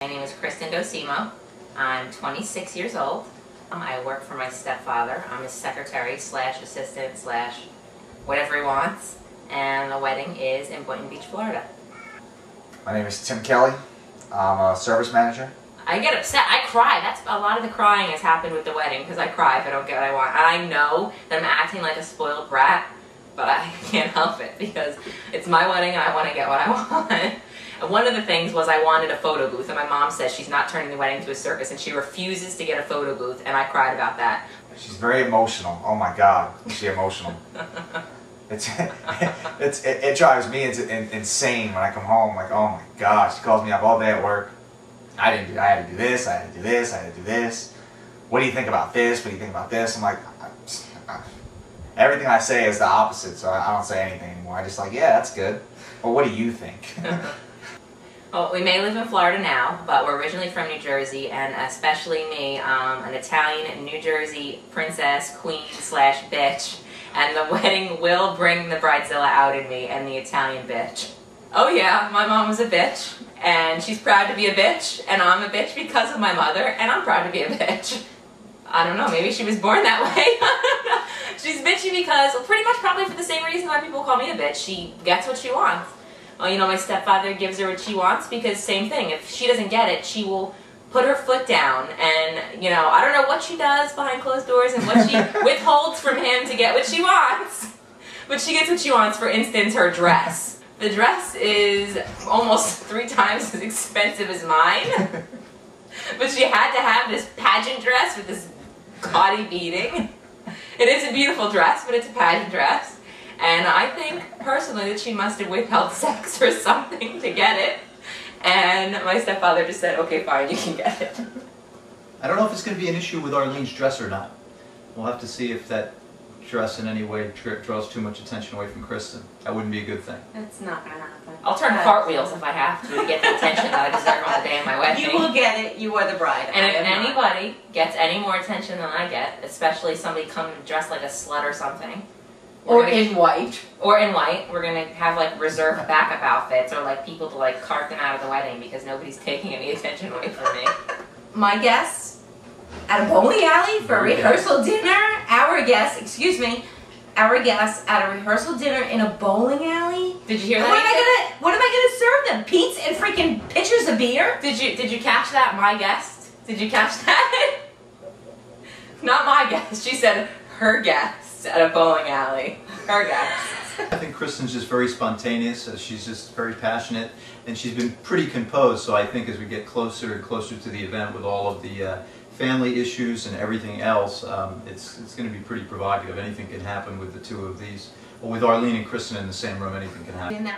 My name is Kristen Dosimo. I'm 26 years old. I work for my stepfather. I'm his secretary slash assistant slash whatever he wants. And the wedding is in Boynton Beach, Florida. My name is Tim Kelly. I'm a service manager. I get upset. I cry. That's a lot of the crying has happened with the wedding because I cry if I don't get what I want. And I know that I'm acting like a spoiled brat, but I can't help it because it's my wedding and I want to get what I want. And one of the things was I wanted a photo booth, and my mom says she's not turning the wedding into a circus, and she refuses to get a photo booth, and I cried about that. She's very emotional. Oh my God, is she emotional? It drives me insane when I come home. Like, oh my gosh, she calls me up all day at work. I had to do this, I had to do this, I had to do this. What do you think about this? What do you think about this? I'm like, everything I say is the opposite, so I don't say anything anymore. I just like, yeah, that's good. Well, what do you think? Well, we may live in Florida now, but we're originally from New Jersey, and especially me, an Italian New Jersey princess, queen slash bitch, and the wedding will bring the bridezilla out in me and the Italian bitch. Oh yeah, my mom was a bitch, and she's proud to be a bitch, and I'm a bitch because of my mother, and I'm proud to be a bitch. I don't know, maybe she was born that way. She's bitchy because, well, pretty much probably for the same reason why people call me a bitch. She gets what she wants. Well, you know, my stepfather gives her what she wants because same thing. If she doesn't get it, she will put her foot down, and, you know, I don't know what she does behind closed doors and what she withholds from him to get what she wants. But she gets what she wants. For instance, her dress. The dress is almost 3 times as expensive as mine. But she had to have this pageant dress with this gaudy beading. It is a beautiful dress, but it's a pageant dress. And I think, personally, that she must have withheld sex or something to get it. And my stepfather just said, okay, fine, you can get it. I don't know if it's going to be an issue with Arlene's dress or not. We'll have to see if that dress in any way draws too much attention away from Kristen. That wouldn't be a good thing. That's not going to happen. I'll turn cartwheels if I have to get the attention that I deserve on the day of my wedding. You will get it. You are the bride. And if anybody gets any more attention than I get, especially somebody coming dressed like a slut or something, or in white. Or in white, we're going to have like reserved backup outfits or like people to like cart them out of the wedding because nobody's taking any attention away from me. My guests at a bowling alley for a rehearsal dinner. Our guests at a rehearsal dinner in a bowling alley. Did you hear that? What am I gonna serve them? Pizza and freaking pitchers of beer? Did you catch that? My guest? Did you catch that? Not my guest. She said her guest at a bowling alley. Her guest. I think Kristen's just very spontaneous. She's just very passionate, and she's been pretty composed. So I think as we get closer and closer to the event with all of the family issues and everything else, it's going to be pretty provocative. Anything can happen with the two of these. Or with Arlene and Kristen in the same room, anything can happen.